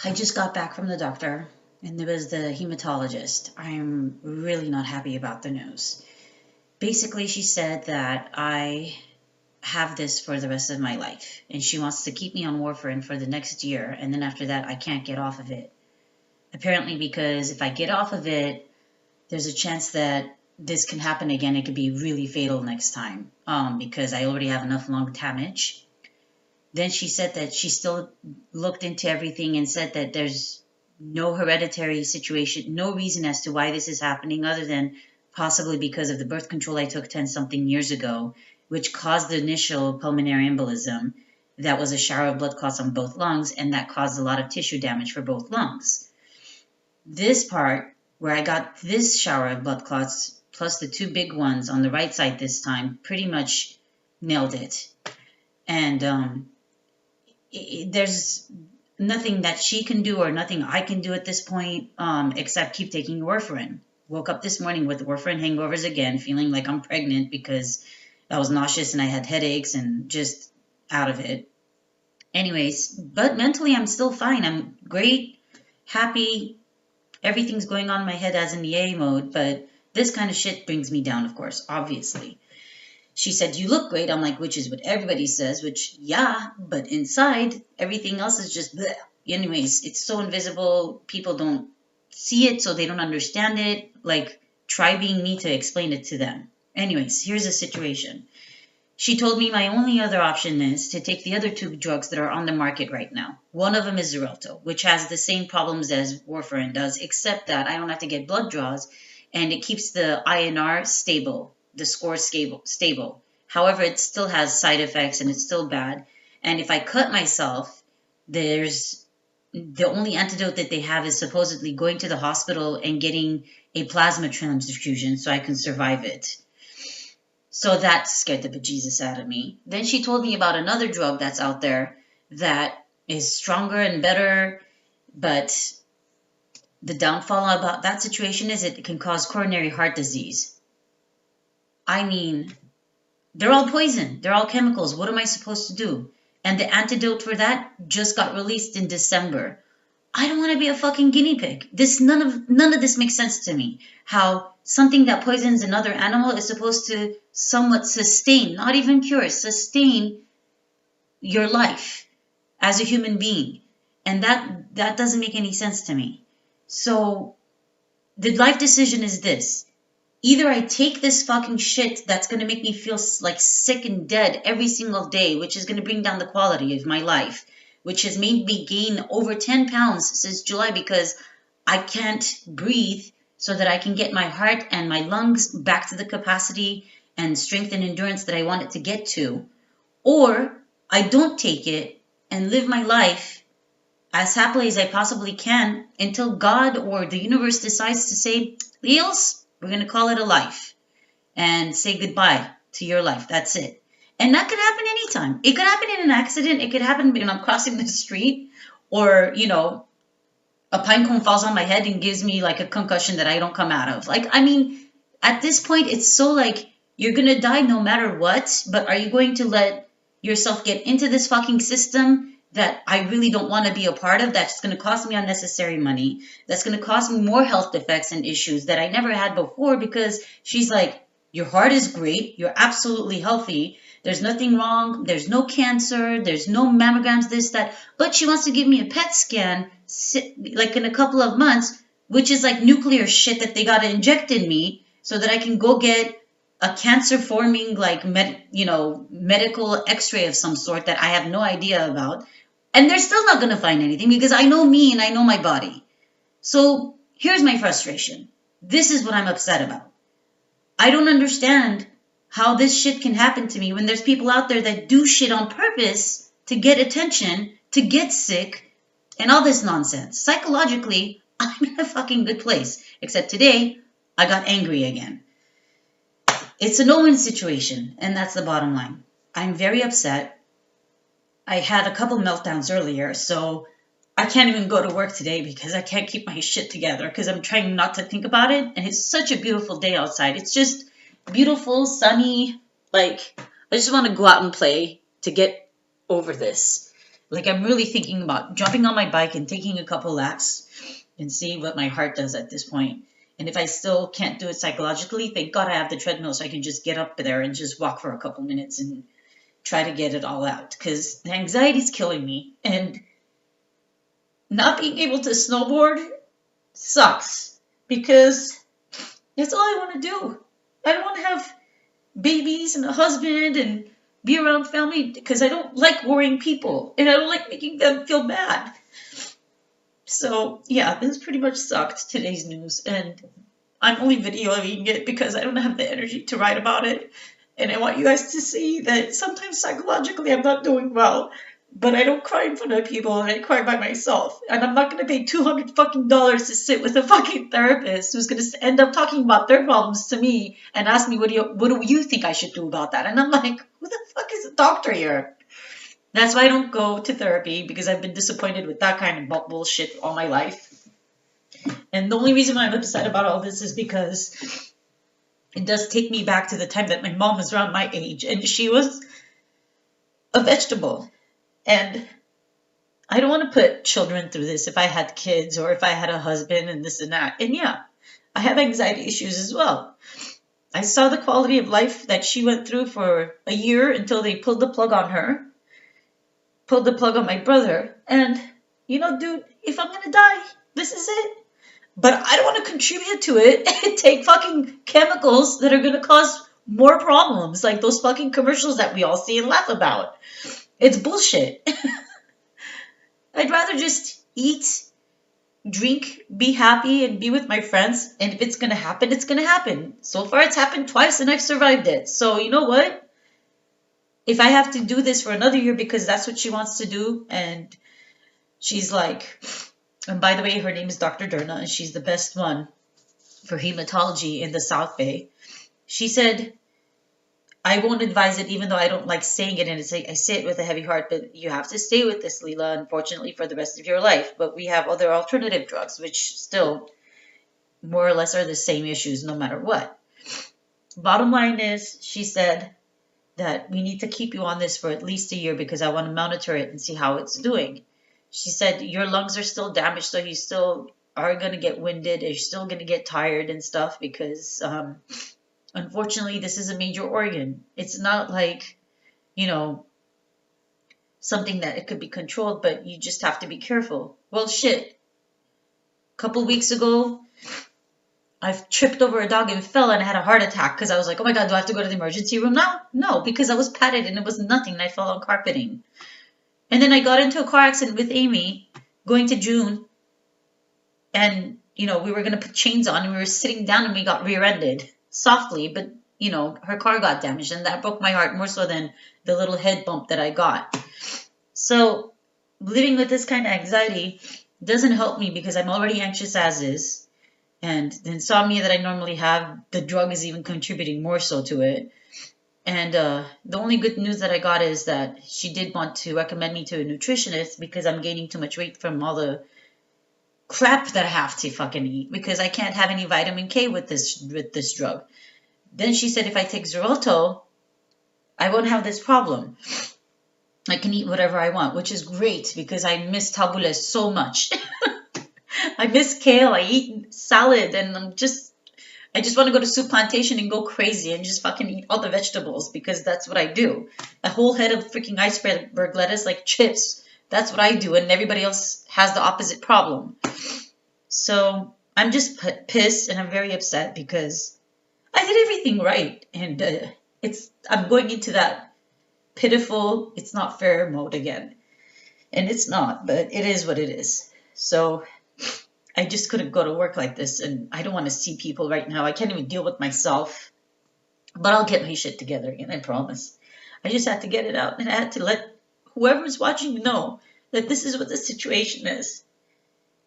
I just got back from the doctor, and there was the hematologist. I'm really not happy about the news. Basically, she said that I have this for the rest of my life, and she wants to keep me on warfarin for the next year, and then after that, I can't get off of it. Apparently, because if I get off of it, there's a chance that this can happen again. It could be really fatal next time, because I already have enough lung damage. Then she said that she still looked into everything and said that there's no hereditary situation, no reason as to why this is happening other than possibly because of the birth control I took 10 something years ago, which caused the initial pulmonary embolism. That was a shower of blood clots on both lungs, and that caused a lot of tissue damage for both lungs. This part, where I got this shower of blood clots, plus the two big ones on the right side this time, pretty much nailed it. And there's nothing that she can do or nothing I can do at this point, except keep taking warfarin. Woke up this morning with warfarin hangovers again, feeling like I'm pregnant because I was nauseous and I had headaches and just out of it. Anyways, but mentally I'm still fine. I'm great, happy. Everything's going on in my head as in the A mode, but this kind of shit brings me down, of course, obviously. She said, "You look great." I'm like, which is what everybody says, which, yeah, but inside, everything else is just bleh. Anyways, it's so invisible. People don't see it, so they don't understand it. Like, try being me to explain it to them. Anyways, here's the situation. She told me my only other option is to take the other two drugs that are on the market right now. One of them is Xarelto, which has the same problems as warfarin does, except that I don't have to get blood draws, and it keeps the INR stable, the score stable. However, it still has side effects and it's still bad. And if I cut myself, there's the only antidote that they have is supposedly going to the hospital and getting a plasma transfusion so I can survive it. So that scared the bejesus out of me. Then she told me about another drug that's out there that is stronger and better, but the downfall about that situation is it can cause coronary heart disease. I mean, they're all poison. They're all chemicals. What am I supposed to do? And the antidote for that just got released in December. I don't want to be a fucking guinea pig. None of this makes sense to me. How something that poisons another animal is supposed to somewhat sustain, not even cure, sustain your life as a human being. And that doesn't make any sense to me. So the life decision is this. Either I take this fucking shit that's going to make me feel like sick and dead every single day, which is going to bring down the quality of my life, which has made me gain over 10 pounds since July because I can't breathe, so that I can get my heart and my lungs back to the capacity and strength and endurance that I want it to get to. Or I don't take it and live my life as happily as I possibly can until God or the universe decides to say, Leos, we're going to call it a life and say goodbye to your life. That's it. And that could happen anytime. It could happen in an accident. It could happen when I'm crossing the street, or, a pine cone falls on my head and gives me like a concussion that I don't come out of. Like, I mean, at this point, it's so like you're going to die no matter what, but are you going to let yourself get into this fucking system that I really don't want to be a part of, that's going to cost me unnecessary money, that's going to cause me more health defects and issues that I never had before? Because she's like, your heart is great, you're absolutely healthy, there's nothing wrong, there's no cancer, there's no mammograms, this, that, but she wants to give me a PET scan like in a couple of months, which is like nuclear shit that they got to inject in me so that I can go get a cancer forming like medical x-ray of some sort that I have no idea about. And they're still not going to find anything because I know me and I know my body. So here's my frustration. This is what I'm upset about. I don't understand how this shit can happen to me when there's people out there that do shit on purpose to get attention, to get sick, and all this nonsense. Psychologically, I'm in a fucking good place. Except today, I got angry again. It's a no-win situation, and that's the bottom line. I'm very upset. I had a couple meltdowns earlier, so I can't even go to work today because I can't keep my shit together because I'm trying not to think about it. And it's such a beautiful day outside. It's just beautiful, sunny. Like, I just want to go out and play to get over this. Like, I'm really thinking about jumping on my bike and taking a couple laps and see what my heart does at this point. And if I still can't do it psychologically, thank God I have the treadmill so I can just get up there and just walk for a couple minutes and try to get it all out. Because the anxiety's killing me. And not being able to snowboard sucks. Because that's all I want to do. I don't want to have babies and a husband and be around family because I don't like worrying people and I don't like making them feel bad. So yeah, this pretty much sucked, today's news, and I'm only videoing it because I don't have the energy to write about it. And I want you guys to see that sometimes psychologically I'm not doing well, but I don't cry in front of people and I cry by myself. And I'm not going to pay $200 fucking dollars to sit with a fucking therapist who's going to end up talking about their problems to me and ask me, what do you think I should do about that? And I'm like, who the fuck is a doctor here? That's why I don't go to therapy, because I've been disappointed with that kind of bullshit all my life. And the only reason why I'm upset about all this is because it does take me back to the time that my mom was around my age and she was a vegetable. And I don't want to put children through this if I had kids or if I had a husband and this and that. And yeah, I have anxiety issues as well. I saw the quality of life that she went through for a year until they pulled the plug on her, pulled the plug on my brother. And, dude, if I'm going to die, this is it. But I don't want to contribute to it and take fucking chemicals that are going to cause more problems, like those fucking commercials that we all see and laugh about. It's bullshit. I'd rather just eat, drink, be happy, and be with my friends. And if it's going to happen, it's going to happen. So far, it's happened twice and I've survived it. So you know what? If I have to do this for another year because that's what she wants to do, and she's like, and by the way, her name is Dr. Durna, and she's the best one for hematology in the South Bay. She said, I won't advise it, even though I don't like saying it, and I say it with a heavy heart, but you have to stay with this, Leela, unfortunately, for the rest of your life. But we have other alternative drugs, which still more or less are the same issues no matter what. Bottom line is, she said that we need to keep you on this for at least a year because I want to monitor it and see how it's doing. She said, your lungs are still damaged, so you still are going to get winded, you're still going to get tired and stuff because... unfortunately, this is a major organ. It's not like, something that it could be controlled, but you just have to be careful. Well, shit. A couple weeks ago, I've tripped over a dog and fell and I had a heart attack because I was like, oh my God, do I have to go to the emergency room now? No, because I was patted and it was nothing and I fell on carpeting. And then I got into a car accident with Amy going to June. And, we were going to put chains on and we were sitting down and we got rear-ended. Softly, but her car got damaged, and that broke my heart more so than the little head bump that I got. So living with this kind of anxiety doesn't help me because I'm already anxious as is, and the insomnia that I normally have, the drug is even contributing more so to it. And the only good news that I got is that she did want to recommend me to a nutritionist because I'm gaining too much weight from all the crap that I have to fucking eat because I can't have any vitamin K with this drug. Then she said if I take Xarelto, I won't have this problem. I can eat whatever I want, which is great because I miss tabbouleh so much. I miss kale, I eat salad, and I just want to go to Soup Plantation and go crazy and just fucking eat all the vegetables because that's what I do. A whole head of freaking iceberg lettuce like chips. That's what I do, and everybody else has the opposite problem. So I'm just pissed, and I'm very upset because I did everything right, and I'm going into that pitiful, it's not fair mode again. And it's not, but it is what it is. So I just couldn't go to work like this, and I don't want to see people right now. I can't even deal with myself, but I'll get my shit together again, I promise. I just had to get it out, and I had to let whoever's watching know that this is what the situation is.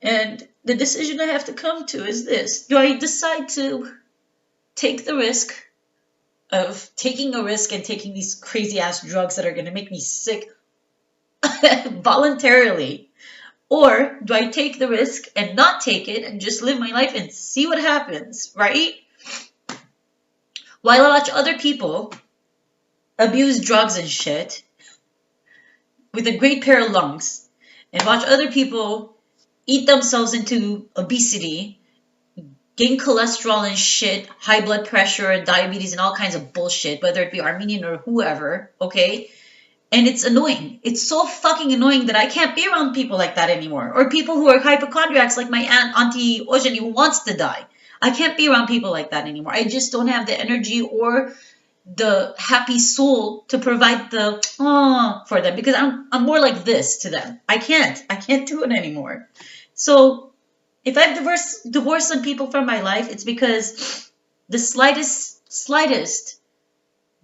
And the decision I have to come to is this. Do I decide to take the risk of taking a risk and taking these crazy ass drugs that are going to make me sick voluntarily? Or do I take the risk and not take it and just live my life and see what happens, right? While I watch other people abuse drugs and shit, with a great pair of lungs and watch other people eat themselves into obesity, gain cholesterol and shit, high blood pressure, diabetes, and all kinds of bullshit, whether it be Armenian or whoever, okay? And it's annoying. It's so fucking annoying that I can't be around people like that anymore. Or people who are hypochondriacs like my Auntie Ojani who wants to die. I can't be around people like that anymore. I just don't have the energy or the happy soul to provide the for them because I'm more like this to them. I can't do it anymore. So if I've divorced some people from my life, it's because the slightest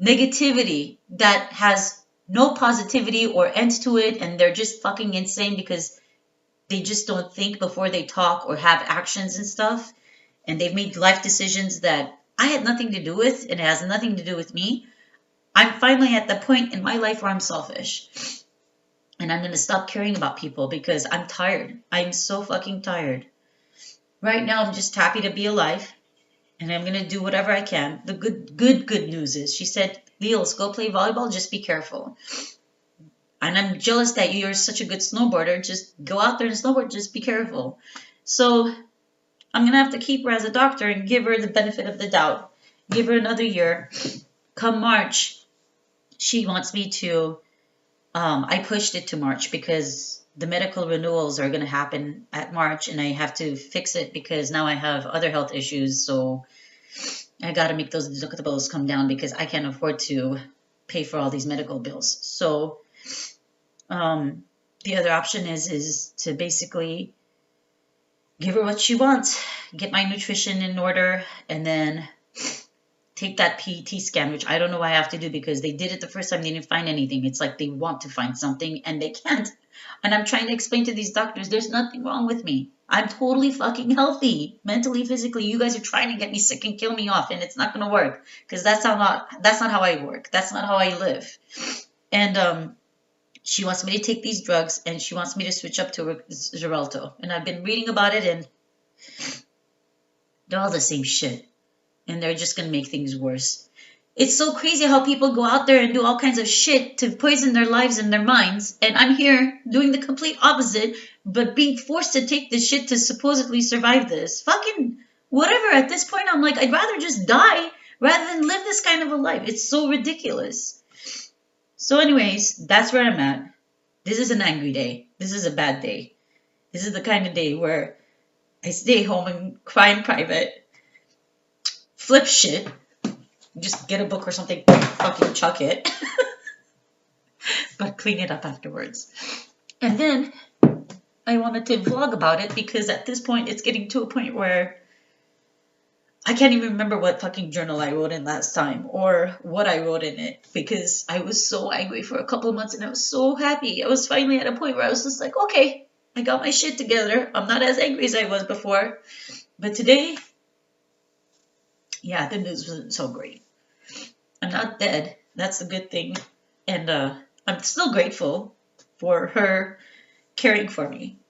negativity that has no positivity or end to it, and they're just fucking insane because they just don't think before they talk or have actions and stuff, and they've made life decisions that I had nothing to do with, and it has nothing to do with me. I'm finally at the point in my life where I'm selfish. And I'm going to stop caring about people because I'm tired. I'm so fucking tired. Right now, I'm just happy to be alive. And I'm going to do whatever I can. The good news is, she said, Leels, go play volleyball. Just be careful. And I'm jealous that you're such a good snowboarder. Just go out there and snowboard. Just be careful. So I'm going to have to keep her as a doctor and give her the benefit of the doubt. Give her another year. Come March, she wants me to, I pushed it to March because the medical renewals are going to happen at March and I have to fix it because now I have other health issues. So I got to make those deductibles come down because I can't afford to pay for all these medical bills. So the other option is to basically give her what she wants, get my nutrition in order, and then take that PET scan, which I don't know why I have to do because they did it the first time, they didn't find anything. It's like they want to find something and they can't. And I'm trying to explain to these doctors, there's nothing wrong with me. I'm totally fucking healthy, mentally, physically. You guys are trying to get me sick and kill me off, and it's not going to work because that's not how I work. That's not how I live. And she wants me to take these drugs, and she wants me to switch up to Xarelto. And I've been reading about it, and they're all the same shit. And they're just going to make things worse. It's so crazy how people go out there and do all kinds of shit to poison their lives and their minds. And I'm here doing the complete opposite, but being forced to take this shit to supposedly survive this. Fucking whatever. At this point, I'm like, I'd rather just die rather than live this kind of a life. It's so ridiculous. So anyways, that's where I'm at. This is an angry day. This is a bad day. This is the kind of day where I stay home and cry in private. Flip shit. Just get a book or something, fucking chuck it. But clean it up afterwards. And then I wanted to vlog about it because at this point it's getting to a point where I can't even remember what fucking journal I wrote in last time or what I wrote in it because I was so angry for a couple of months and I was so happy. I was finally at a point where I was just like, okay, I got my shit together. I'm not as angry as I was before. But today, yeah, the news wasn't so great. I'm not dead. That's the good thing. And I'm still grateful for her caring for me.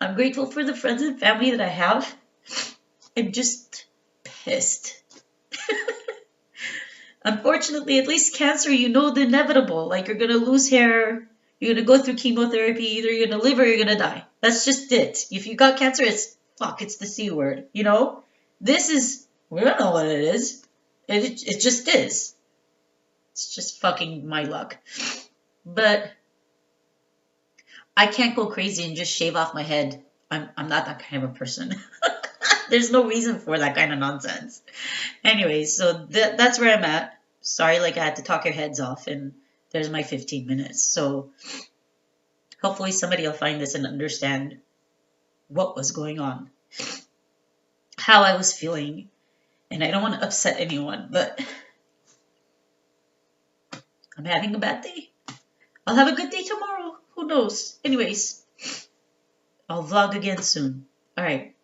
I'm grateful for the friends and family that I have. I'm just pissed. Unfortunately, at least cancer, you know the inevitable. Like, you're going to lose hair. You're going to go through chemotherapy. Either you're going to live or you're going to die. That's just it. If you got cancer, it's the C word, you know? This is... We don't know what it is. It just is. It's just fucking my luck. But I can't go crazy and just shave off my head. I'm not that kind of a person. There's no reason for that kind of nonsense. Anyways, so that's where I'm at. Sorry, like I had to talk your heads off, and there's my 15 minutes. So hopefully somebody will find this and understand what was going on, how I was feeling. And I don't want to upset anyone, but I'm having a bad day. I'll have a good day tomorrow. Who knows? Anyways, I'll vlog again soon. All right.